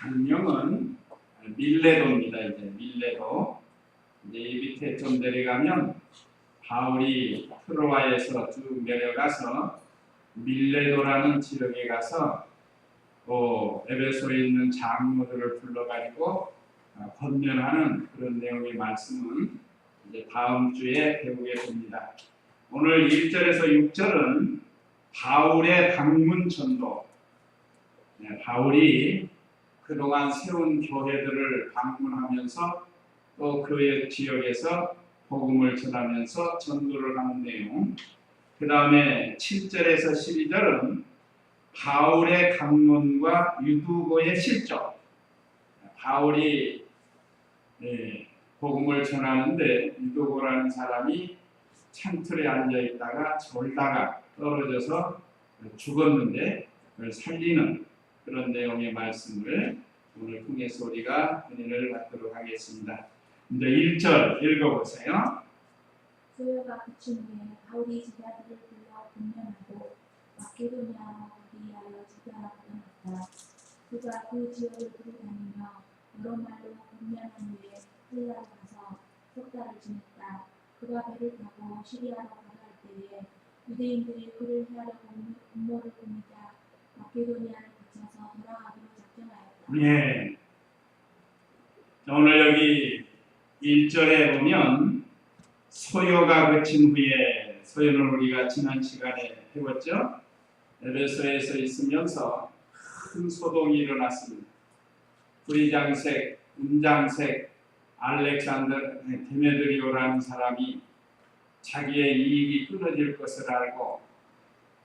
장명은 밀레도입니다. 이제 밀레도. 이제 이 밑에 좀 내려가면 바울이 트로아에서 쭉 내려가서 밀레도라는 지역에 가서 또 에베소에 있는 장로들을 불러가지고 권면하는 그런 내용의 말씀은 이제 다음 주에 배우게 됩니다. 오늘 1절에서 6절은 바울의 방문 전도. 바울이 그동안 세운 교회들을 방문하면서 또 그 지역에서 복음을 전하면서 전도를 하는 내용. 그 다음에 7절에서 12절은 바울의 강론과 유두고의 실적. 바울이 복음을 전하는데 유두고라는 사람이 창틀에 앉아 있다가 졸다가 떨어져서 죽었는데 그걸 살리는 그런 내용의 말씀을 오늘 통해서 우리가 은혜를 받도록 하겠습니다. 이제 1절 읽어보세요. 소요가 그친 후에 바울이 제자들을 불러 권면하고 마케도니아로 위하여 집결하고 떠났다. 그가 그 지역을 두루다니며 여러 말로 권면한 후에 헬라로 가서 석 달을 지냈다. 그가 배를 타고 시리아로 가갈 때에 유대인들이 그를 해하려고 음모를 꾸미자 마케도니아를 거쳐서 돌아가기로 작정하였다. 예. 오늘 여기 1절에 보면 소요가 그친 후에, 소요는 우리가 지난 시간에 배웠죠. 에베소에서 있으면서 큰 소동이 일어났습니다. 부리장색, 운장색 알렉산더 데메드리오라는 사람이 자기의 이익이 끊어질 것을 알고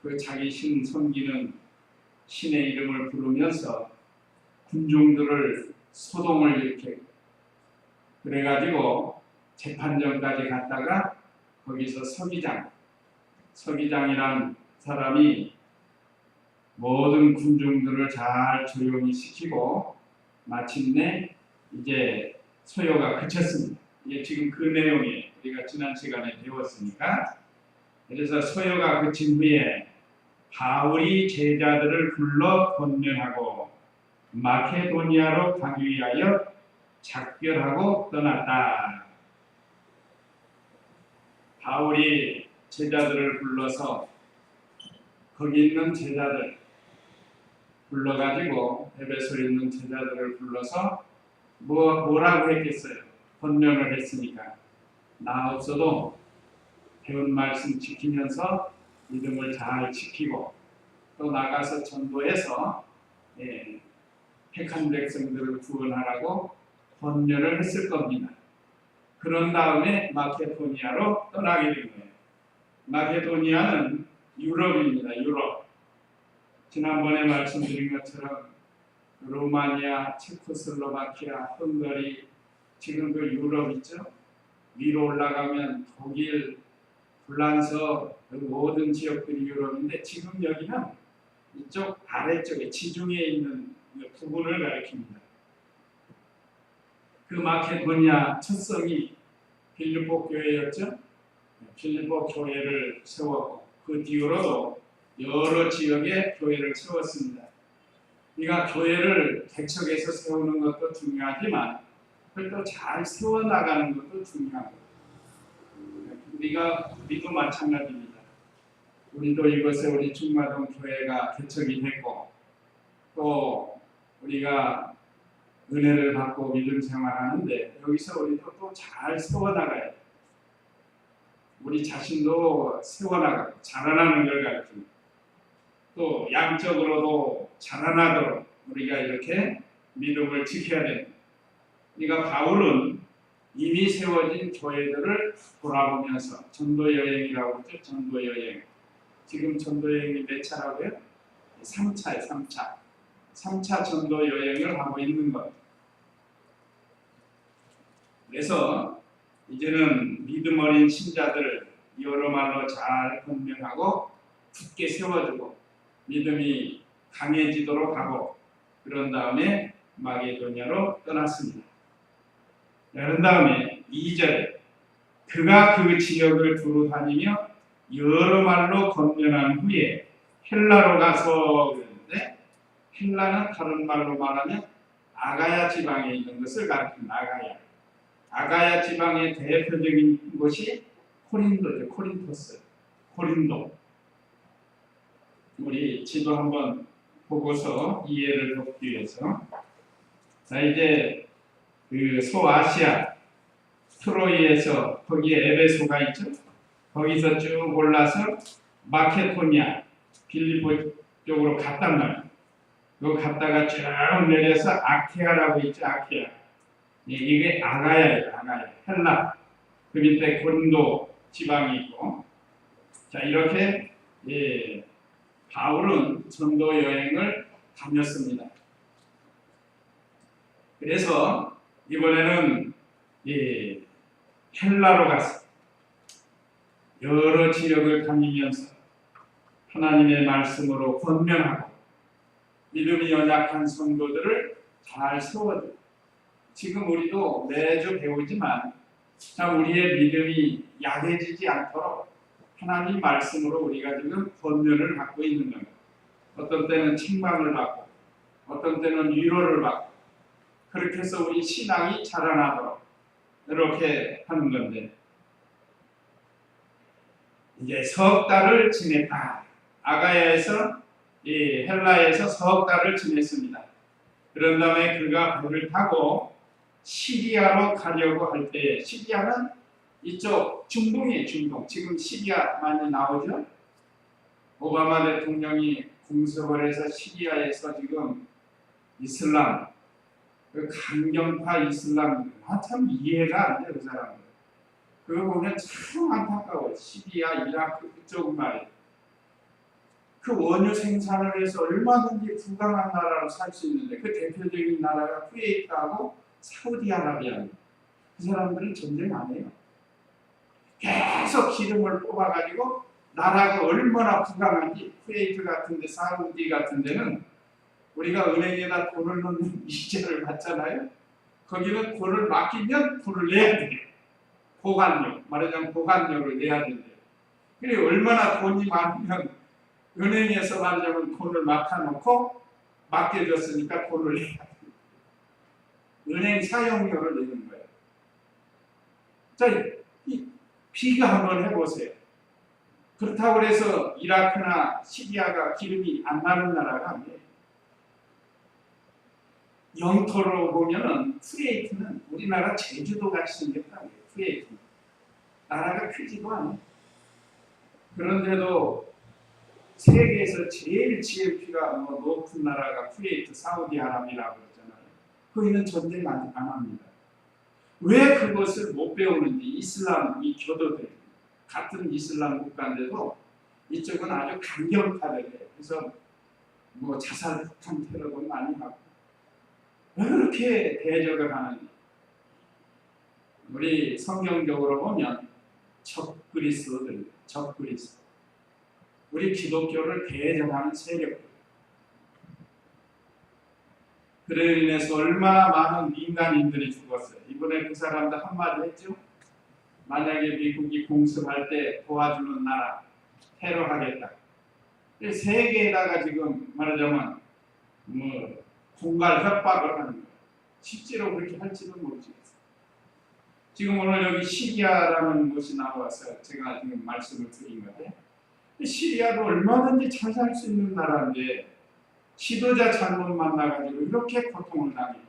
그 자기 신 섬기는 신의 이름을 부르면서 군중들을 소동을 일으키고 그래가지고 재판정까지 갔다가 거기서 서기장이란 사람이 모든 군중들을 잘 조용히 시키고 마침내 이제 소요가 그쳤습니다. 이게 지금 그 내용이 우리가 지난 시간에 배웠으니까. 그래서 소요가 그친 후에 바울이 제자들을 불러 권면하고 마케도니아로 가기 위하여 작별하고 떠났다. 바울이 제자들을 불러서 거기 있는 제자들 불러가지고 에베소에 있는 제자들을 불러서 뭐라고 했겠어요? 권면을 했으니까 나 없어도 배운 말씀 지키면서 믿음을 잘 지키고 또 나가서 전도해서 택한 백성들을 구원하라고 권면을 했을 겁니다. 그런 다음에 마케도니아로 떠나게 된 거예요. 마케도니아는 유럽입니다. 유럽. 지난번에 말씀드린 것처럼 루마니아, 체코슬로바키아, 헝가리, 지금 그 유럽 있죠? 위로 올라가면 독일, 프랑스, 그 모든 지역들이 유럽인데 지금 여기는 이쪽 아래쪽에 지중해에 있는 부분을 가리킵니다. 그 마케도니아 첫 성이 빌립보 교회였죠. 빌립보 교회를 세웠고 그 뒤로도 여러 지역에 교회를 세웠습니다. 그러니까 교회를 개척해서 세우는 것도 중요하지만 그걸 또 잘 세워나가는 것도 중요하고 우리도 마찬가지입니다. 우리도 이것에 우리 중마동 교회가 개척이 됐고 또 우리가 은혜를 받고 믿음 생활하는데 여기서 우리도 또 잘 세워나가야 돼요. 우리 자신도 세워나가고 자라나는 걸 가르칩니다. 또 양적으로도 자라나도록 우리가 이렇게 믿음을 지켜야 됩니다. 그러니까 바울은 이미 세워진 교회들을 돌아보면서 전도여행이라고 하죠. 전도여행. 지금 전도여행이 몇 차라고요? 3차예요. 3차 전도여행을 하고 있는 것. 그래서 이제는 믿음 어린 신자들 여러 말로 잘 권면하고 굳게 세워주고 믿음이 강해지도록 하고 그런 다음에 마게도냐로 떠났습니다. 그런 다음에 2절에 그가 그 지역을 두루 다니며 여러 말로 권면한 후에 헬라로 가서 그랬는데 헬라는 다른 말로 말하면 아가야 지방에 있는 것을 가리킵니다. 아가야 지방의 대표적인 곳이 코린도죠. 고린도. 우리 지도 한번 보고서 이해를 돕기 위해서, 자 이제 그 소아시아 트로이에서 거기에 에베소가 있죠. 거기서 쭉 올라서 마케도니아 빌립보 쪽으로 갔단 말이에요. 그거 갔다가 쭉 내려서 아케아라고 있죠. 아케아. 이게 아가야예요. 헬라. 그 밑에 고린도 지방이 있고, 자 이렇게 바울은 전도 여행을 다녔습니다. 그래서 이번에는 헬라로 가서 여러 지역을 다니면서 하나님의 말씀으로 권면하고 믿음이 연약한 성도들을 잘 세워줘. 지금 우리도 매주 배우지만 참 우리의 믿음이 약해지지 않도록 하나님 말씀으로 우리가 지금 권면을 받고 있는 겁니다. 어떤 때는 책망을 받고 어떤 때는 위로를 받고 그렇게 해서 우리 신앙이 자라나도록 이렇게 하는 건데, 이제 석 달을 지냈다. 아가야에서 헬라에서 석 달을 지냈습니다. 그런 다음에 그가 배를 타고 시리아로 가려고 할 때, 시리아는 이쪽 중동이에요. 중동. 지금 시리아 많이 나오죠. 오바마 대통령이 공습을 해서 시리아에서 지금 이슬람, 그 강경파 이슬람, 참 이해가 안 돼요. 그 사람들. 그거 보면 참 안타까워요. 시리아, 이라크 그쪽 말이에요. 그 원유 생산을 해서 얼마든지 부강한 나라로 살 수 있는데 그 대표적인 나라가 쿠웨이트하고 사우디아라비아입니다. 그 사람들은 전쟁 안 해요. 계속 기름을 뽑아가지고 나라가 얼마나 부강한지, 쿠웨이트 같은 데, 사우디 같은 데는 우리가 은행에다 돈을 넣는 이자를 받잖아요. 거기는 돈을 맡기면 돈을 내야 돼요. 보관료, 말하자면 보관료를 내야 된대요. 그래 얼마나 돈이 많으면 은행에서 말하자면 돈을 맡아놓고 맡겨줬으니까 돈을 내야 돼요. 은행 사용료를 내는 거예요. 자, 이 비교 한번 해보세요. 그렇다고 해서 이라크나 시리아가 기름이 안 나는 나라가 아니에요. 영토로 보면은 쿠웨이트는 우리나라 제주도 같이 생겼다. 쿠웨이트 나라가 크지도 않아요. 그런데도 세계에서 제일 GNP가 높은 나라가 쿠웨이트, 사우디아라비아라고 그러잖아요. 거기는 전쟁 안 합니다. 왜 그것을 못 배우는지, 이슬람 이 교도들 같은 이슬람 국가인데도 이쪽은 아주 강경파들이에요. 그래서 자살 폭탄 테러도 많이 하고 왜 그렇게 대적을 하는지. 우리 성경적으로 보면 적그리스도들, 우리 기독교를 대적하는 세력들. 그로 인해서 얼마나 많은 민간인들이 죽었어요. 이번에 그 사람들 한마디 했죠. 만약에 미국이 공습할 때 도와주는 나라 테러하겠다. 세계에다가 지금 말하자면 공갈 협박을 하는 거예요. 실제로 그렇게 할지도 모르겠어요. 지금 오늘 여기 시리아라는 곳이 나와서 제가 지금 말씀을 드린 건데, 시리아도 얼마든지 잘 살 수 있는 나라인데 지도자 잘못 만나가지고 이렇게 고통을 당해요.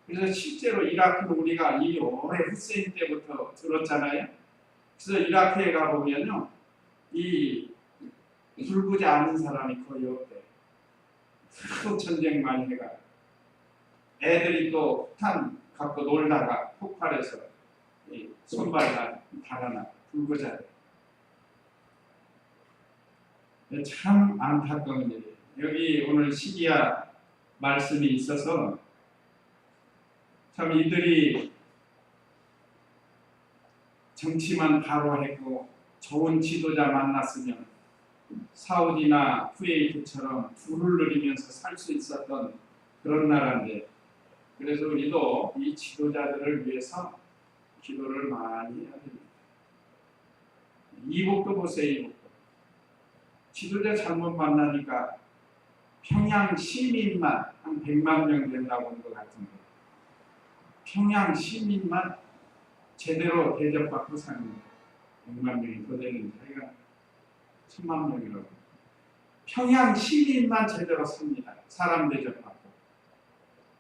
그래서 실제로 이라크는 우리가 이 오래 후세인 때부터 들었잖아요. 그래서 이라크에 가보면요, 이 불구지 않은 사람이 거의 없대요. 또 전쟁 많이 해가 애들이 또 폭탄 갖고 놀다가 폭발해서 손발 다 달아나 불구자. 참 안타까운 일이에요. 여기 오늘 시리아 말씀이 있어서 참 이들이 정치만 바로 했고 좋은 지도자 만났으면 사우디나 쿠웨이트처럼 부를 누리면서 살 수 있었던 그런 나라인데, 그래서 우리도 이 지도자들을 위해서 기도를 많이 해야 됩니다. 이복도 보세요. 이복도. 지도자 잘못 만나니까 평양 시민만 한 100만 명 된다고 한 것 같은데 평양 시민만 제대로 대접받고 사는 거예요. 100만 명이 더 되는데 저희가 1000만 명이라고. 평양 시민만 제대로 삽니다. 사람 대접받고.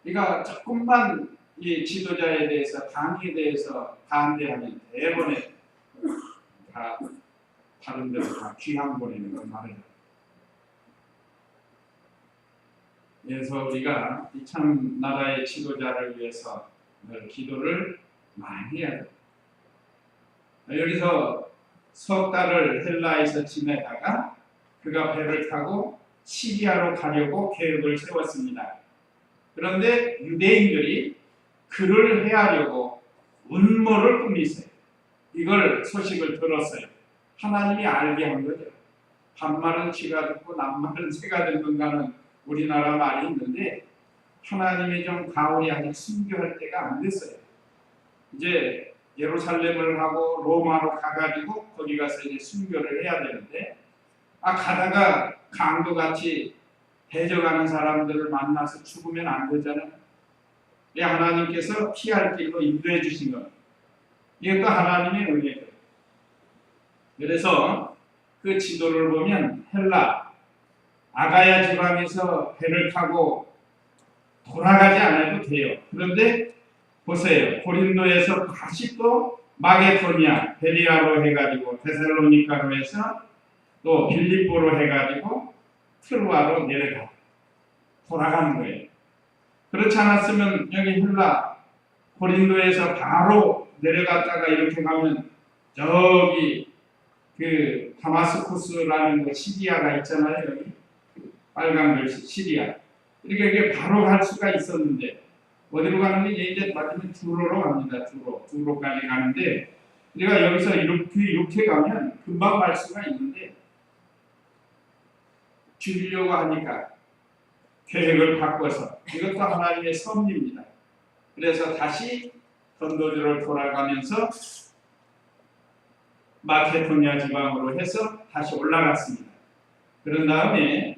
그러니까 조금만 이 지도자에 대해서 당에 대해서 반대하면 대번에 다 다른 데로 다 귀향 보내는 건 말이에요. 그래서 우리가 이 참 나라의 지도자를 위해서 늘 기도를 많이 해야 돼요. 여기서 석 달을 헬라에서 지내다가 그가 배를 타고 시리아로 가려고 계획을 세웠습니다. 그런데 유대인들이 그를 해하려고 음모를 꾸미세요. 이걸 소식을 들었어요. 하나님이 알게 한 거죠. 반말은 쥐가 듣고 낱말은 새가 듣는다는 우리나라 말이 있는데 하나님이 좀 가을이 아직 순교할 때가 안 됐어요. 이제 예루살렘을 하고 로마로 가가지고 거기 가서 이제 순교를 해야 되는데 가다가 강도같이 해져가는 사람들을 만나서 죽으면 안 되잖아요. 하나님께서 피할 길로 인도해 주신 것. 이것도 하나님의 은혜예요. 그래서 그 지도를 보면 헬라, 아가야 지방에서 배를 타고 돌아가지 않아도 돼요. 그런데 보세요. 고린도에서 다시 또 마게도니아, 베리아로 해가지고 데살로니카로 해서 또 빌립보로 해가지고 트로아로 내려가 돌아가는 거예요. 그렇지 않았으면 여기 헬라 고린도에서 바로 내려갔다가 이렇게 가면 저기 그 다마스쿠스라는 거 시리아가 있잖아요. 여기 빨간 글씨 시리아. 이렇게 이게 바로 갈 수가 있었는데 어디로 가는데 이제 맞으면 두로로 갑니다. 두로까지 가는데 우리가 여기서 이렇게 가면 금방 갈 수가 있는데 죽이려고 하니까 계획을 바꿔서 이것도 하나님의 섭리입니다. 그래서 다시 건도주를 돌아가면서 마케도니아 지방으로 해서 다시 올라갔습니다. 그런 다음에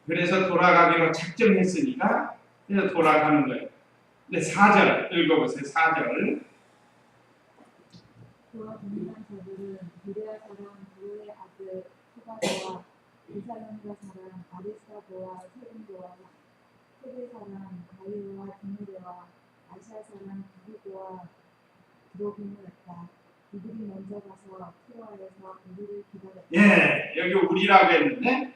그래서 돌아가기로 작정했으니까 그래서 돌아가는 거예요. 근데 4절 읽어보세요. 4절. 그와 동행한 자들은 유대아 사람 부로의 아들 소바도와 데살로니가 사람 아리스타고와 세군도와 세계 사람 가이오와 디모데와 아시아 사람 두기고와 드로비모였다. 이들이 먼저 가서 트로아에서 우리를 기다렸다. 예, 여기 우리라고 했는데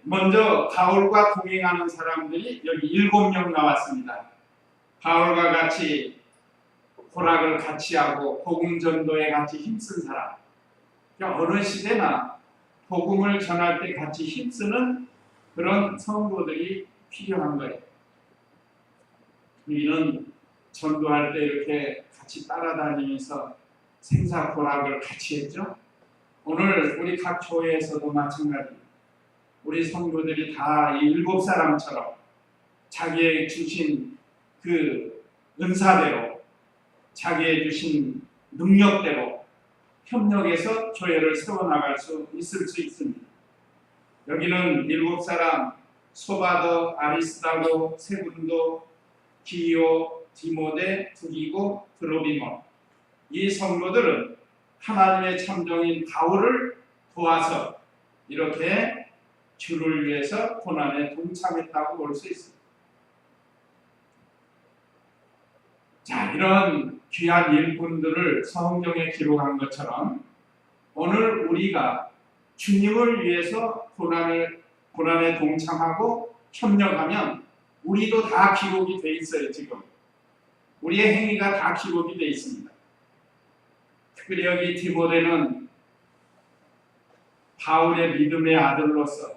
먼저 바울과 동행하는 사람들이 여기 7명 나왔습니다. 바울과 같이 고락을 같이 하고 복음 전도에 같이 힘쓴 사람. 그러니까 어느 시대나 복음을 전할 때 같이 힘쓰는 그런 성도들이 필요한 거예요. 우리는 전도할 때 이렇게 같이 따라다니면서 생사고락을 같이 했죠. 오늘 우리 각 교회에서도 마찬가지입니다. 우리 성도들이 다 7사람처럼 자기의 주신 그 은사대로 자기의 주신 능력대로 협력해서 교회를 세워나갈 수 있을 수 있습니다. 여기는 7사람 소바도, 아리스다고, 세군도, 기오, 디모데, 두기고, 드로비모. 이 성도들은 하나님의 참종인 바울을 도와서 이렇게 주를 위해서 고난에 동참했다고 볼 수 있습니다. 자, 이런 귀한 일꾼들을 성경에 기록한 것처럼 오늘 우리가 주님을 위해서 고난에 동참하고 협력하면 우리도 다 기록이 돼 있어요. 지금 우리의 행위가 다 기록이 돼 있습니다. 특별히 여기 디모데는 바울의 믿음의 아들로서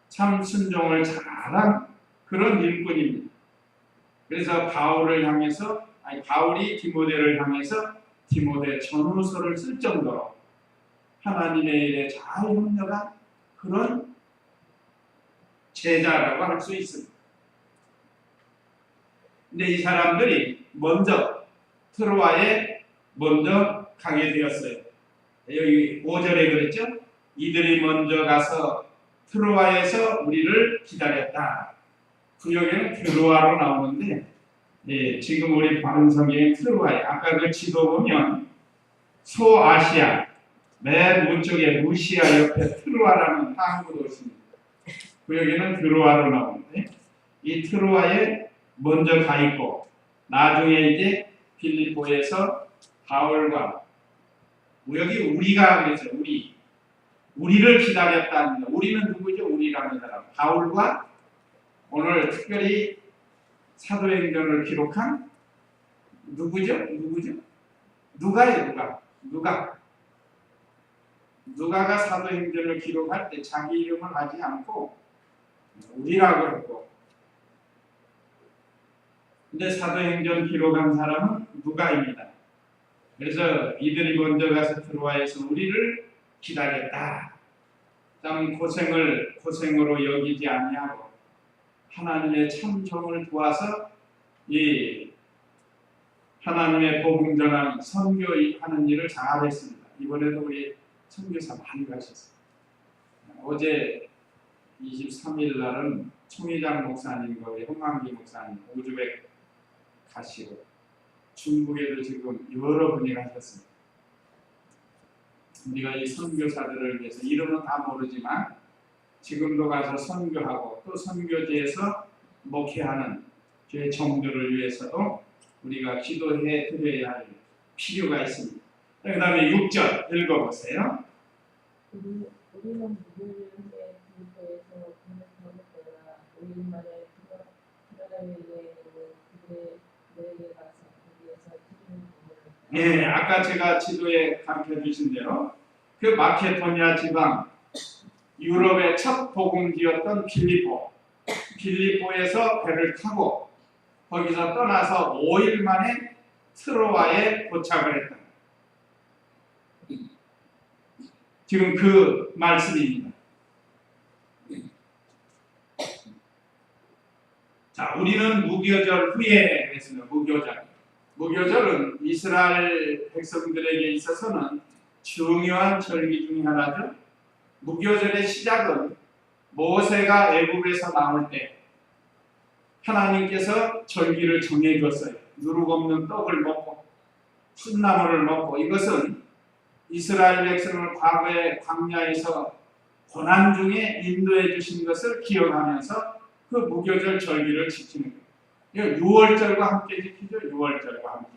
참 순종을 잘한 그런 일꾼입니다. 그래서 바울이 디모데를 향해서 디모데 전후서를 쓸 정도로 하나님의 일에 잘 협력한 그런 제자라고 할 수 있습니다. 근데 이 사람들이 먼저 트로아에 먼저 가게 되었어요. 여기 5절에 그랬죠? 이들이 먼저 가서 트로아에서 우리를 기다렸다. 구역에는 드로아로 나오는데 지금 우리 바른 성경에 트로아에 아까 그 지도 보면 소아시아 맨 문쪽에 루시아 옆에 트로아라는 항구도 있습니다. 구역에는 드로아로 나오는데 이 트로아에 먼저 가 있고 나중에 이제 빌립보에서 바울과 여기 우리가 그래서 우리를 기다렸다는 거. 우리는 누구죠? 우리라는 사람. 바울과 오늘 특별히 사도행전을 기록한 누구죠? 누가예요, 누가가 사도행전을 기록할 때 자기 이름을 하지 않고 우리라고 했고, 근데 사도행전 기록한 사람은 누가입니다. 그래서 이들이 먼저 가서 트로아에서 우리를 기다렸다. 참 고생으로 여기지 아니하고 하나님의 참정을 도와서 이 하나님의 복음 전하는 선교하는 일을 잘했습니다. 이번에도 우리 선교사 많이 가셨어요. 어제 23일 날은 총회장 목사님과 홍만기 목사님 우즈벡 가시고 중국에도 지금 여러 분이 가셨습니다. 우리가 이 선교사들을 위해서 이름은 다 모르지만 지금도 가서 선교하고 또 선교지에서 목회하는 교회 종들을 위해서도 우리가 기도해 드려야 할 필요가 있습니다. 그 다음에 6절 읽어보세요. 우리는 무교를 해 빌립보에서 돈을 벌었더라. 5일 만에 들어가려는 그들에게 가서 거기에서 기름을 부었다. 예, 아까 제가 지도에 가르쳐 주신 대로 그 마케도니아 지방 유럽의 첫 복음지였던 빌립보에서 배를 타고 거기서 떠나서 5일 만에 트로아에 도착을 했다. 지금 그 말씀입니다. 자, 우리는 무교절 후에 그랬습니다. 무교절은 이스라엘 백성들에게 있어서는 중요한 절기 중에 하나죠. 무교절의 시작은 모세가 애굽에서 나올 때 하나님께서 절기를 정해줬어요. 누룩 없는 떡을 먹고 순나물을 먹고, 이것은 이스라엘 백성을 과거의 광야에서 고난 중에 인도해 주신 것을 기억하면서 그 무교절 절기를 지키는 거예요. 이거 6월절과 함께 지키죠. 6월절과 함께.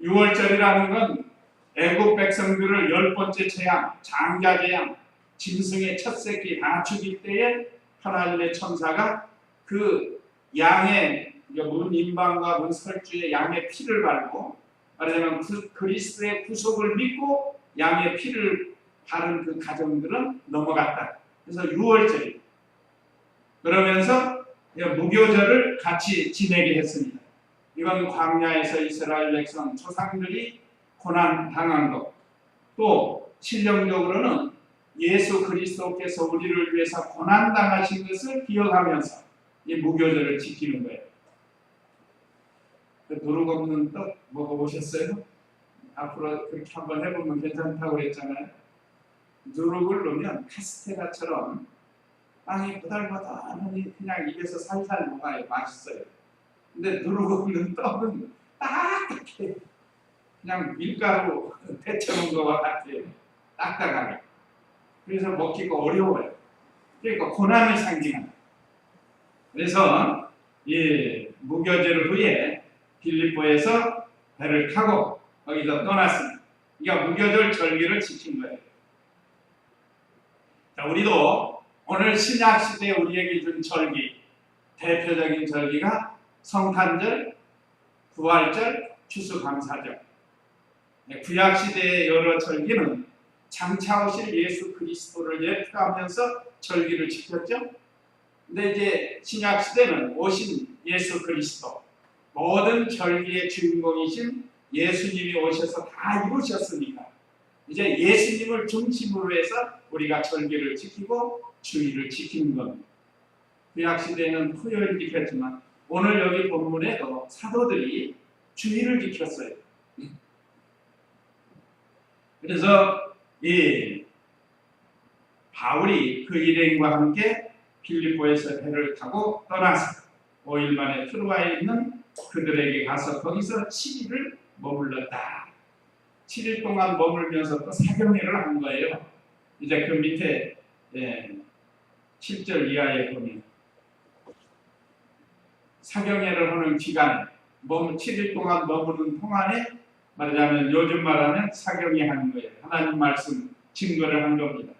6월절이라는 건 애굽 백성들을 10번째 재앙, 장자 재앙, 짐승의 첫 새끼 다 죽일 때에 하나님의 천사가 그 양의 문 임방과 문 설주에 양의 피를 바르고, 말하자면 그리스도의 구속을 믿고 양의 피를 바른 그 가정들은 넘어갔다. 그래서 6월절이에요. 그러면서 무교절을 같이 지내게 했습니다. 이건 광야에서 이스라엘 백성 조상들이 고난 당한 것, 또 실령적으로는 예수 그리스도께서 우리를 위해서 고난 당하신 것을 기억하면서 이 무교절을 지키는 거예요. 누룩 없는 떡 먹어보셨어요? 앞으로 그렇게 한번 해보면 괜찮다고 그랬잖아요. 누룩을 넣으면 카스테라처럼 빵이 보달보달하니 그냥 입에서 살살 녹아요. 맛있어요. 근데 누룩 없는 떡은 딱딱해. 그냥 밀가루 데쳐놓은 것과 같아요. 딱딱하게. 그래서 먹기가 어려워요. 그러니까 고난을 상징합니다. 그래서 이 무교절 후에 빌립보에서 배를 타고 거기서 떠났습니다. 그러니까 무교절 절기를 지킨 거예요. 자, 우리도 오늘 신약 시대에 우리에게 준 절기, 대표적인 절기가 성탄절, 부활절, 추수감사절. 구약 시대의 여러 절기는 장차 오실 예수 그리스도를 예표하면서 절기를 지켰죠. 근데 이제 신약 시대는 오신 예수 그리스도, 모든 절기의 주인공이신 예수님이 오셔서 다 이루셨으니까 이제 예수님을 중심으로 해서 우리가 절기를 지키고 주일을 지키는 겁니다. 구약 시대에는 토요일을 지켰지만 오늘 여기 본문에도 사도들이 주일을 지켰어요. 그래서 이 바울이 그 일행과 함께 빌립보에서 배를 타고 떠나서 5일 만에 트로아에 있는 그들에게 가서 거기서 7일을 머물렀다. 7일 동안 머물면서 또 사경회를 한 거예요. 이제 그 밑에 7절 이하에 보면 사경회를 하는 기간에 7일 동안 머무는 동안에 말하자면 요즘 말하면 사경회 하는 거예요. 하나님 말씀 증거를 한 겁니다.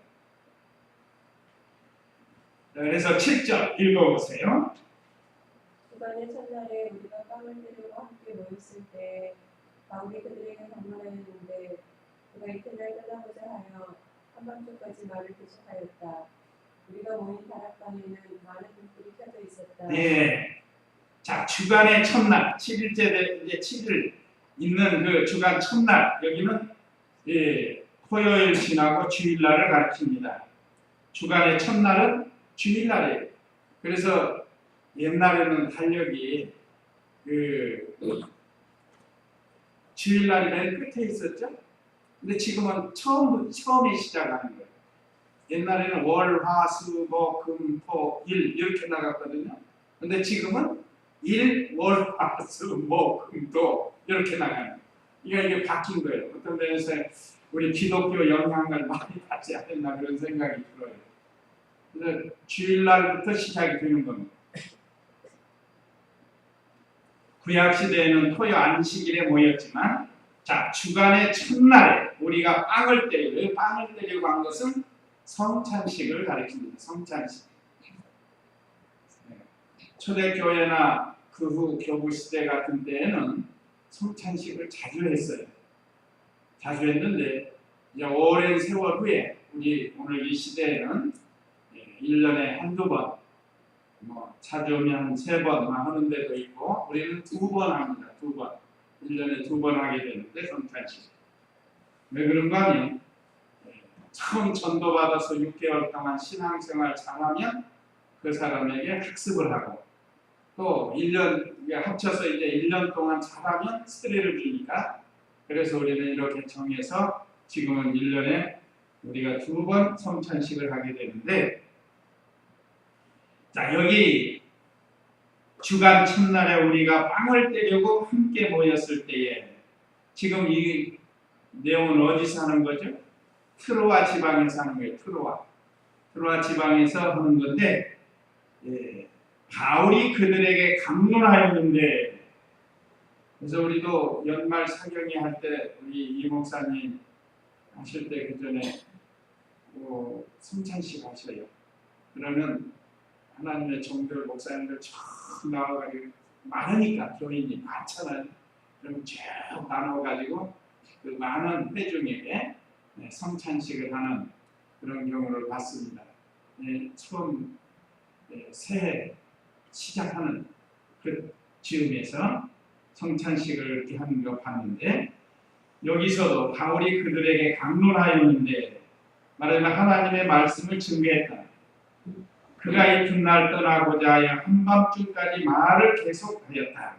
그래서 7절 읽어보세요. 주간의 첫날에 우리가 빵을 들고 함께 모였을 때 바울이 그들에게 강론하였는데 그가 이튿날 떠나고자 하여 한밤중까지 말을 계속하였다. 우리가 모인 다락방에는 많은 불들이 켜져 있었다. 네. 자, 주간의 첫날, 7일째 이제 7일 있는 그 주간 첫날, 여기는 토요일 지나고 주일날을 가리킵니다. 주간의 첫날은 주일날이에요. 그래서 옛날에는 달력이 주일날이 맨 끝에 있었죠. 근데 지금은 처음에 시작하는 거예요. 옛날에는 월, 화, 수, 목, 금, 토, 일 이렇게 나갔거든요. 근데 지금은 일, 월, 화, 수, 목, 금, 토 이렇게 나가는 거예요. 이게 바뀐 거예요. 어떤 면에서 우리 기독교 영향을 많이 받지 않았나 그런 생각이 들어요. 그래서 주일날부터 시작이 되는 겁니다. 구약시대에는 토요 안식일에 모였지만 자, 주간의 첫날에 우리가 빵을 때리고 빵을 때리고 한 것은 성찬식을 가리킵니다. 성찬식. 초대교회나 그 후 교부시대 같은 때에는 성찬식을 자주 했어요. 자주 했는데 이제 오랜 세월 후에 우리 오늘 이 시대에는 1년에 한두 번, 자주 오면 3번 하는 데도 있고 우리는 2번 합니다. 2번. 1년에 2번 하게 되는데 성찬식. 왜 그런가 하면 처음 전도받아서 6개월 동안 신앙생활 잘하면 그 사람에게 학습을 하고 또 1년 합쳐서 이제 1년 동안 잘하면 스트레를 주니까 그래서 우리는 이렇게 정해서 지금은 1년에 우리가 2번 성찬식을 하게 되는데 자, 여기 주간 첫날에 우리가 빵을 떼려고 함께 모였을 때에 지금 이 내용은 어디서 하는 거죠? 트로아 지방에서 하는 거예요. 트로아 지방에서 하는 건데 바울이 그들에게 강론하였는데 그래서 우리도 연말 사경회 할 때 우리 이 목사님 하실 때 그 전에 성찬식 하셔요. 그러면 하나님의 종들 목사님들 쭉 나와가지고 많으니까 교인이 많잖아요. 그럼 쭉 나눠가지고 그 많은 회중에게 성찬식을 하는 그런 경우를 봤습니다. 처음 새해 시작하는 그 즈음에서 성찬식을 이렇게 하는 거 봤는데 여기서도 바울이 그들에게 강론하였는데 말하자면 하나님의 말씀을 증거했다. 그가 이튿날 떠나고자 하여 한밤중까지 말을 계속하였다.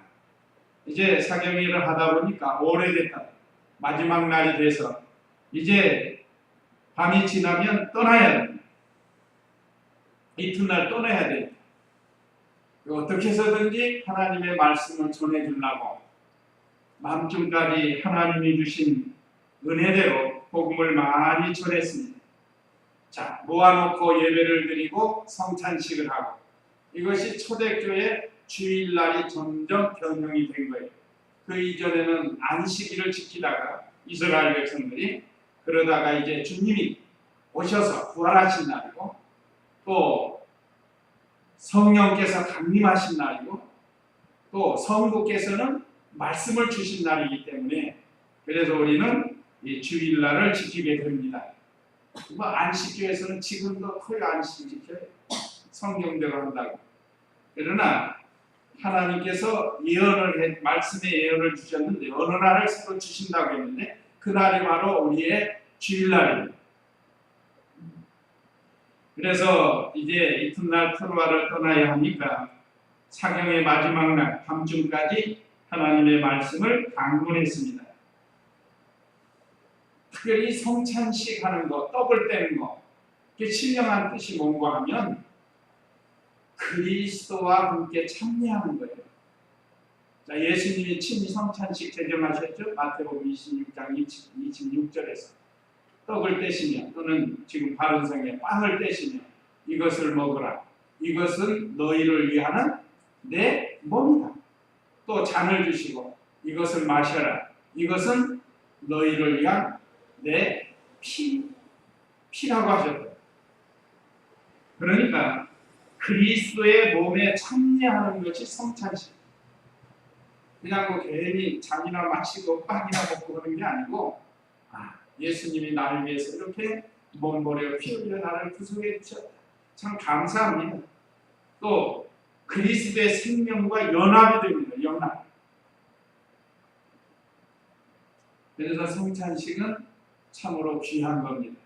이제 사경회를 하다 보니까 오래됐다. 마지막 날이 돼서 이제 밤이 지나면 떠나야 된다. 이튿날 떠나야 된다. 어떻게 해서든지 하나님의 말씀을 전해주려고 밤중까지 하나님이 주신 은혜대로 복음을 많이 전했습니다. 자, 모아놓고 예배를 드리고 성찬식을 하고 이것이 초대교회 주일날이 점점 변형이 된 거예요. 그 이전에는 안식일을 지키다가 이스라엘 백성들이 그러다가 이제 주님이 오셔서 부활하신 날이고 또 성령께서 강림하신 날이고 또 성부께서는 말씀을 주신 날이기 때문에 그래서 우리는 이 주일날을 지키게 됩니다. 안식교에서는 지금도 거의 안식 지켜요. 성경대로 한다고. 그러나 하나님께서 말씀의 예언을 주셨는데 어느 날을 새로 주신다고 했는데 그 날이 바로 우리의 주일날입니다. 그래서 이제 이튿날 트로아를 떠나야 하니까 사경의 마지막 날 밤중까지 하나님의 말씀을 강론했습니다. 특별히 성찬식 하는 거, 떡을 떼는 거, 이게 신령한 뜻이 뭔가 하면 그리스도와 함께 참여하는 거예요. 자, 예수님이 친히 성찬식 제정하셨죠? 마태복음 26장 26절에서 떡을 떼시며 또는 지금 바른성에 빵을 떼시며 이것을 먹으라. 이것은 너희를 위하는 내 몸이다. 또 잔을 주시고 이것을 마셔라. 이것은 너희를 위한 내 피라고 하셨다. 그러니까 그리스도의 몸에 참여하는 것이 성찬식. 그냥 뭐 괜히 잔이나 마시고 빵이나 먹고 그러는 게 아니고 예수님이 나를 위해서 이렇게 몸 버려 피 흘려 나를 구속해 주셨다. 참 감사합니다. 또 그리스도의 생명과 연합이 됩니다. 연합. 그래서 성찬식은 참으로 귀한 겁니다.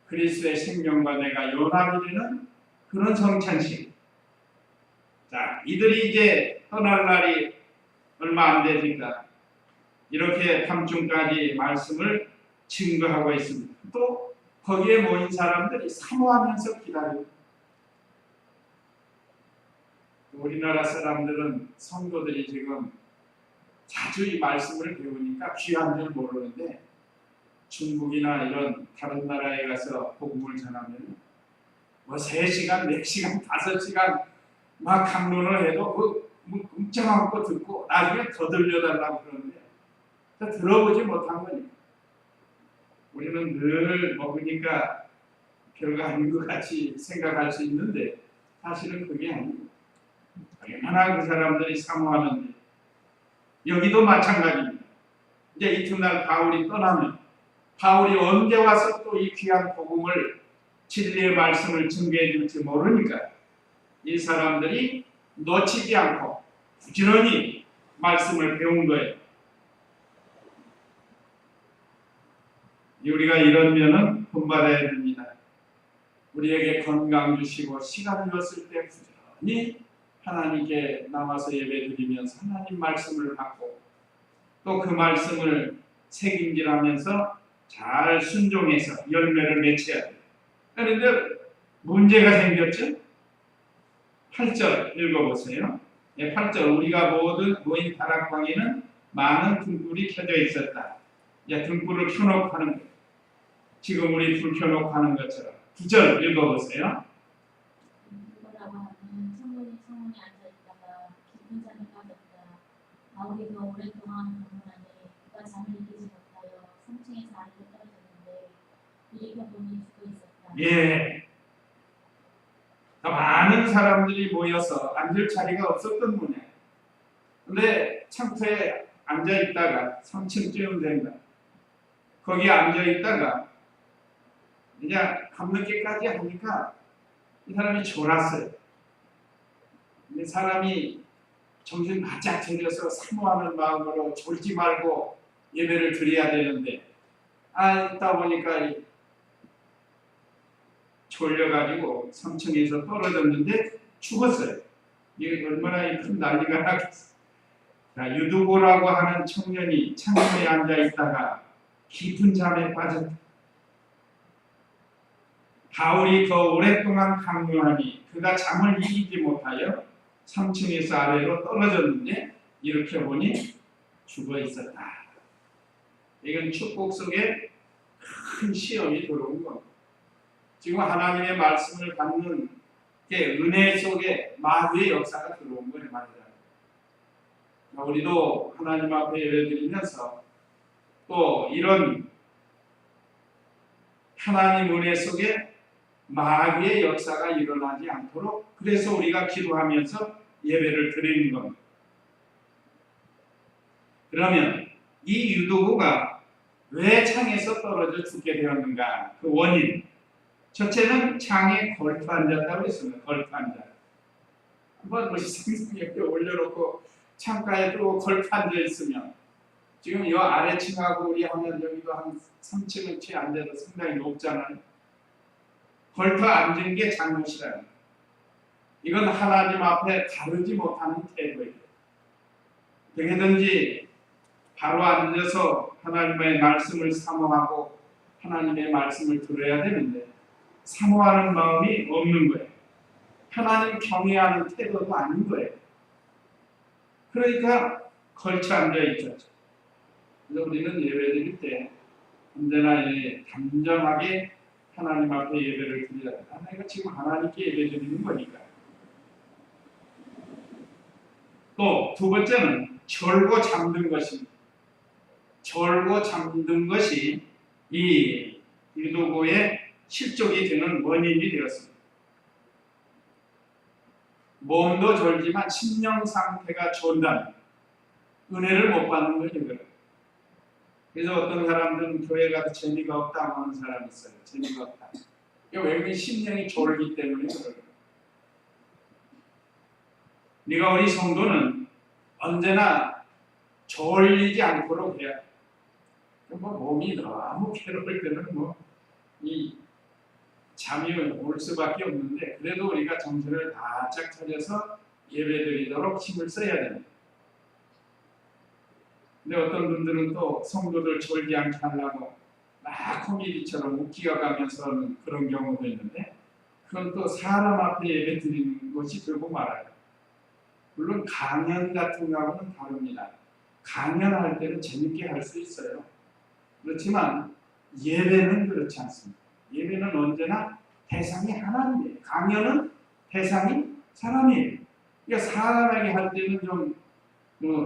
그리스도의 생명과 내가 연합이 되는 그런 성찬식. 자, 이들이 이제 떠날 날이 얼마 안 되니까 이렇게 밤중까지 말씀을 증거하고 있습니다. 또 거기에 모인 사람들이 사모하면서 기다리고, 우리나라 사람들은 성도들이 지금 자주 이 말씀을 배우니까 귀한 줄 모르는데 중국이나 이런 다른 나라에 가서 복음을 전하면 뭐 3시간, 4시간, 5시간 막 강론을 해도 뭐 끔찍한 거 듣고 나중에 더 들려달라고 그러는데 들어보지 못한 거니까 우리는 늘 먹으니까 별거 아닌 것 같이 생각할 수 있는데 사실은 그게 아니고 얼마나 그 사람들이 사모하는데 여기도 마찬가지입니다. 이제 이튿날 바울이 떠나면 바울이 언제 와서 또 이 귀한 복음을 진리의 말씀을 증거해 줄지 모르니까 이 사람들이 놓치지 않고 부지런히 말씀을 배운 거예요. 우리가 이런 면은 본받아야 됩니다. 우리에게 건강 주시고 시간 줬을 때 부지런히 하나님께 나와서 예배드리면서 하나님 말씀을 받고 또 그 말씀을 책임질하면서 잘 순종해서 열매를 맺혀야 돼요. 그런데 문제가 생겼죠? 8절 읽어보세요. 8절 우리가 모인 다락방에는 많은 등불이 켜져 있었다. 등불을 켜놓고 하는 거예요. 지금 우리 불 켜놓고 하는 것처럼. 9절 읽어보세요. 누구라고 하는 청문이 앉아있다가 깊은 잠에 빠졌다. 바울이 더 오랫동안 방문하니 그가 잠을 이기지 못하여 3층에서 아래로 떨어졌는데 일어보니 죽어 있었다. 예. 많은 사람들이 모여서 앉을 자리가 없었던 모양. 근데 창터에 앉아있다가 3층쯤 된다. 거기에 앉아있다가 그냥 밤늦게까지 하니까 이 사람이 졸았어요. 근데 사람이 정신 바짝 차려서 사모하는 마음으로 졸지 말고 예배를 드려야 되는데 있다 보니까 졸려가지고 3층에서 떨어졌는데 죽었어요. 이게 얼마나 큰 난리가 나겠어요. 유두고라고 하는 청년이 창문에 앉아있다가 깊은 잠에 빠졌다. 바울이 더 오랫동안 강요하니 그가 잠을 이기지 못하여 3층에서 아래로 떨어졌는데 이렇게 보니 죽어 있었다. 이건 축복 속에 큰 시험이 들어온 겁니다. 지금 하나님의 말씀을 받는 게 은혜 속에 마귀의 역사가 들어온 거예요. 우리도 하나님 앞에 예배드리면서 또 이런 하나님 은혜 속에 마귀의 역사가 일어나지 않도록 그래서 우리가 기도하면서 예배를 드리는 겁니다. 그러면 이 유두고가 왜 창에서 떨어져 죽게 되었는가? 그 원인. 첫째는 창에 걸터 앉았다고 했습니다. 걸터 앉아. 한번 상상에 올려놓고 창가에 또 걸터 앉아 있으면 지금 이 아래층하고 우리 하면 여기도 한 3층어치 앉아도 상당히 높잖아요. 걸터 앉은 게 잘못이라는 거예요. 이건 하나님 앞에 다르지 못하는 태도예요. 어떻게든지 바로 앉아서 하나님의 말씀을 사모하고 하나님의 말씀을 들어야 되는데 사모하는 마음이 없는 거예요. 하나님 경외하는 태도도 아닌 거예요. 그러니까 걸쳐 앉아 있죠. 그래서 우리는 예배드릴 때 언제나 단정하게 하나님 앞에 예배를 드려야 된다. 내가 지금 하나님께 예배 드리는 거니까. 또 두 번째는 절고 잠든 것입니다. 절고 잠든 것이 이 유도고의 실족이 되는 원인이 되었습니다. 몸도 졸지만 심령 상태가 졸다. 은혜를 못 받는 거죠. 그래서 어떤 사람들은 교회 가도 재미가 없다 하는 사람이 있어요. 재미가 없다. 왜냐면 심령이 졸기 때문에 그래요. 네가 우리 성도는 언제나 졸리지 않도록 해야 돼. 몸이 너무 괴로울 때는 이 잠이 올 수밖에 없는데 그래도 우리가 정신을 바짝 차려서 예배드리도록 힘을 써야 됩니다. 근데 어떤 분들은 또 성도들 졸지 않게 하려고 막 코미디처럼 웃기가 가면서는 그런 경우도 있는데 그건 또 사람 앞에 예배 드리는 것이 되고 말아요. 물론 강연 같은 거하고는 다릅니다. 강연할 때는 재밌게 할 수 있어요. 그렇지만 예배는 그렇지 않습니다. 예배는 언제나 대상이 하나님이에요. 강연은 대상이 사람이에요. 그러니까 사람에게 할 때는 좀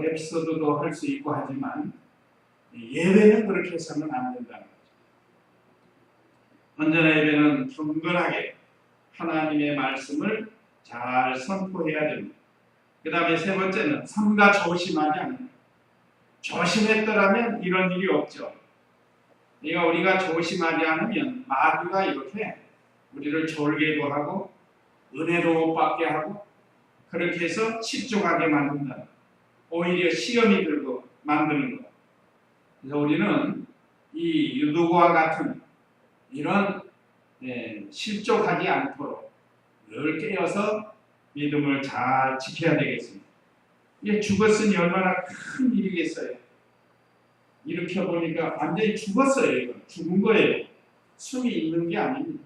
에피소드도 할 수 있고 하지만 예배는 그렇게 해서는 안 된다는 거죠. 언제나 예배는 경건하게 하나님의 말씀을 잘 선포해야 됩니다. 그 다음에 세 번째는 삼가 조심하지 않는. 조심했더라면 이런 일이 없죠. 그러니까 우리가 조심하지 않으면 마귀가 이렇게 우리를 졸게도 하고 은혜도 못 받게 하고 그렇게 해서 실족하게 만든다. 오히려 시험이 들고 만드는 것. 그래서 우리는 이 유두고와 같은 이런 실족하지 않도록 늘 깨어서 믿음을 잘 지켜야 되겠습니다. 이게 죽었으니 얼마나 큰 일이겠어요. 일으켜 보니까 완전히 죽었어요. 이거 죽은 거예요. 숨이 있는 게 아닙니다.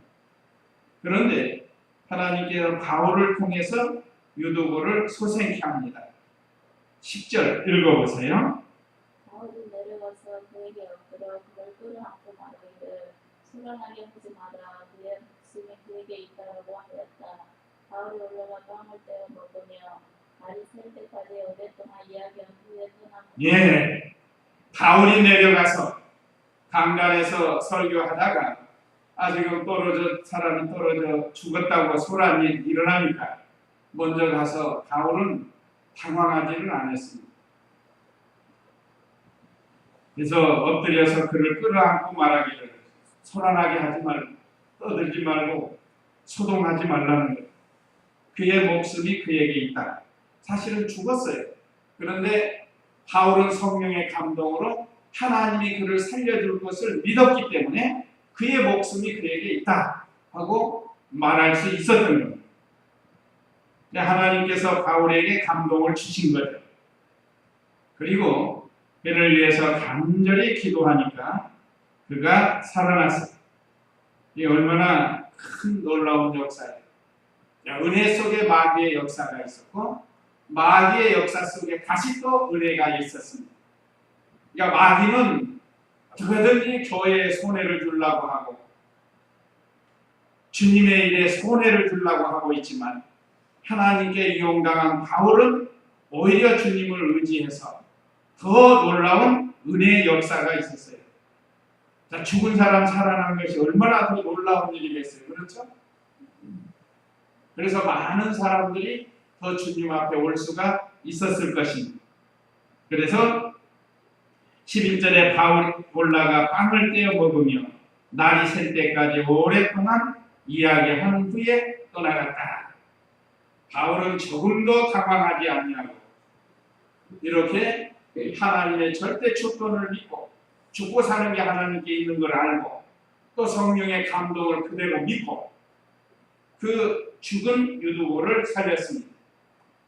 그런데 하나님께서 바울을 통해서 유두고를 소생케 합니다. 10절 읽어보세요. 바울이 내려가서 그에게 엎드려 그를 끌어안고 말하기를 소란하게 하지 마라. 그의 목숨이 그에게 있다라고 하였다. 바울이 올라가 빵을 떼어 먹으며 날이 셀 때까지 오랫동안 이야기한 후에 떠나고 예, 바울이 내려가서 강단에서 설교하다가 지금 사람이 떨어져 죽었다고 소란이 일어나니까 먼저 가서 바울은 당황하지는 않았습니다. 그래서 엎드려서 그를 끌어안고 말하기를 소란하게 하지 말고 떠들지 말고 소동하지 말라는 거예요. 그의 목숨이 그에게 있다. 사실은 죽었어요. 그런데 바울은 성령의 감동으로 하나님이 그를 살려줄 것을 믿었기 때문에 그의 목숨이 그에게 있다 하고 말할 수 있었던 겁니다. 하나님께서 바울에게 감동을 주신 거죠. 그리고 그를 위해서 간절히 기도하니까 그가 살아났어요. 이게 얼마나 큰 놀라운 역사예요. 은혜 속에 마귀의 역사가 있었고 마귀의 역사 속에 다시 또 은혜가 있었습니다. 그러니까 마귀는 어떻게든지 교회에 손해를 주려고 하고 주님의 일에 손해를 주려고 하고 있지만 하나님께 이용당한 바울은 오히려 주님을 의지해서 더 놀라운 은혜의 역사가 있었어요. 자, 죽은 사람 살아난 것이 얼마나 더 놀라운 일이겠어요. 그렇죠? 그래서 많은 사람들이 더 주님 앞에 올 수가 있었을 것입니다. 그래서 11절에 바울이 올라가 빵을 떼어 먹으며 날이 셀 때까지 오랫동안 이야기한 후에 떠나갔다. 바울은 조금도 당황하지 아니하고 이렇게 하나님의 절대 주권을 믿고 죽고 사는 게 하나님께 있는 걸 알고 또 성령의 감동을 그대로 믿고 그 죽은 유두고를 살렸습니다.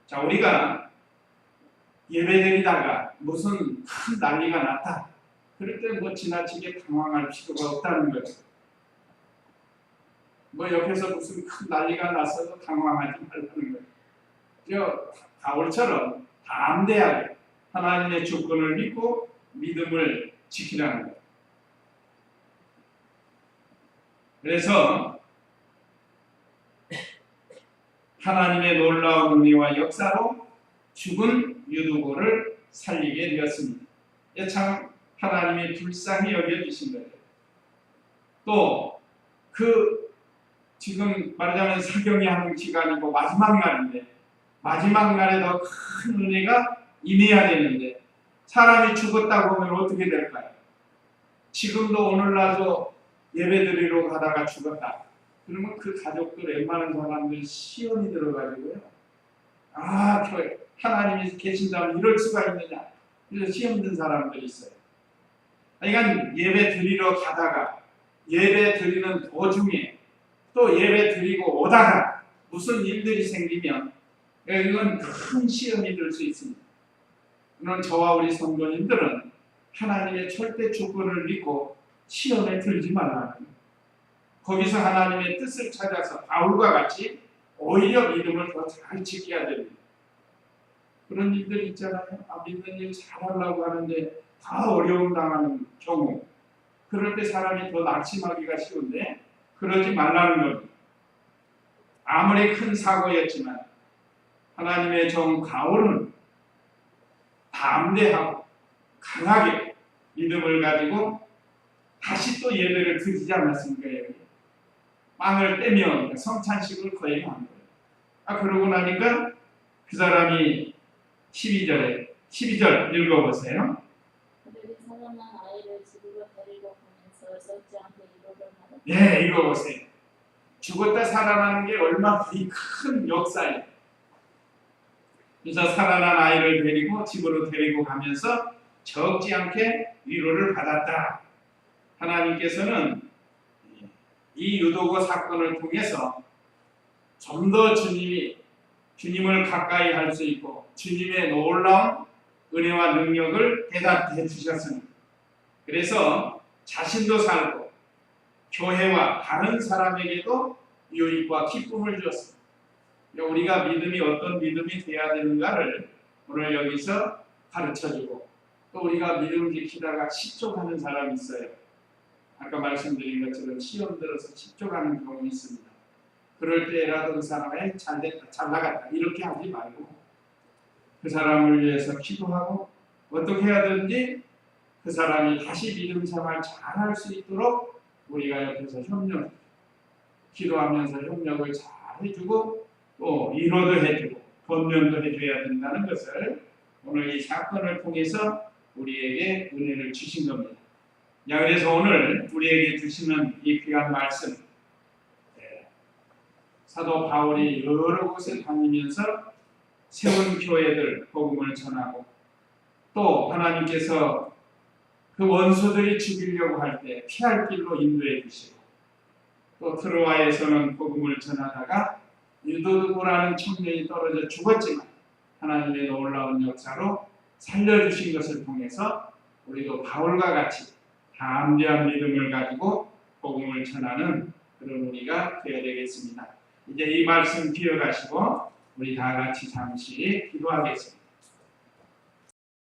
자, 우리가 예배드리다가 무슨 큰 난리가 났다. 그럴 때 지나치게 당황할 필요가 없다는 거죠. 뭐 옆에서 무슨 큰 난리가 났어도 당황하지 말라는 거예요. 저 바울처럼 담대하게 하나님의 주권을 믿고 믿음을 지키라는 거예요. 그래서 하나님의 놀라운 은혜와 역사로 죽은 유두고를 살리게 되었습니다. 참 하나님이 불쌍히 여겨주신 거예요. 또 그 지금 말하자면 사경이 하는 기간이고 마지막 날인데 마지막 날에 더 큰 은혜가 임해야 되는데 사람이 죽었다고 하면 어떻게 될까요? 지금도 오늘날도 예배드리러 가다가 죽었다. 그러면 그 가족들 웬만한 사람들 시험이 들어가지고요. 아, 하나님이 계신다면 이럴 수가 있느냐. 그래서 시험 든 사람들이 있어요. 그러니까 예배 드리러 가다가 예배 드리는 도중에 또 예배 드리고 오다가 무슨 일들이 생기면 이건 큰 시험이 될 수 있습니다. 물론 저와 우리 성도님들은 하나님의 절대 주권을 믿고 시험에 들지 말라는 거예요. 거기서 하나님의 뜻을 찾아서 바울과 같이 오히려 믿음을 더 잘 지켜야 됩니다. 그런 일들 있잖아요. 믿는 일 잘하려고 하는데 다 어려움 당하는 경우, 그럴 때 사람이 더 낙심하기가 쉬운데 그러지 말라는 겁니다. 아무리 큰 사고였지만 하나님의 종 바울은 담대하고 강하게 믿음을 가지고 다시 또 예배를 드리지 않았습니까? 빵을 떼며 성찬식을 거행한 거예요. 그러고 나니까 그 사람이 12절 읽어보세요. 그들이 살아난 아이를 집으로 데리고 가면서 썩지 않게 이로를 하라. 네, 읽어보세요. 죽었다 살아나는 게 얼마나 큰 역사예요. 그래서 살아난 아이를 데리고 집으로 데리고 가면서 적지 않게 위로를 받았다. 하나님께서는 이 유도고 사건을 통해서 좀 더 주님을 가까이 할 수 있고 주님의 놀라운 은혜와 능력을 대답해 주셨습니다. 그래서 자신도 살고 교회와 다른 사람에게도 유익과 기쁨을 주었습니다. 우리가 믿음이 어떤 믿음이 되어야 되는가를 오늘 여기서 가르쳐주고, 또 우리가 믿음 지키다가 실족하는 사람이 있어요. 아까 말씀드린 것처럼 시험 들어서 실족하는 경험이 있습니다. 그럴 때라도 그 사람이 잘됐다, 잘 나갔다 이렇게 하지 말고 그 사람을 위해서 기도하고 어떻게 해야되는지 그 사람이 다시 믿음 생활 잘할 수 있도록 우리가 옆에서 기도하면서 협력을 잘 해주고 또 위로도 해주고 권면도 해줘야 된다는 것을 오늘 이 사건을 통해서 우리에게 은혜를 주신 겁니다. 그래서 오늘 우리에게 주시는 이 귀한 말씀, 사도 바울이 여러 곳을 다니면서 세운 교회들 복음을 전하고, 또 하나님께서 그 원수들이 죽이려고 할 때 피할 길로 인도해 주시고, 또 트로아에서는 복음을 전하다가 유도두고라는 청년이 떨어져 죽었지만 하나님의 놀라운 역사로 살려주신 것을 통해서 우리도 바울과 같이 담대한 믿음을 가지고 복음을 전하는 그런 우리가 되어야 되겠습니다. 이제 이 말씀 기억하시고 우리 다 같이 잠시 기도하겠습니다.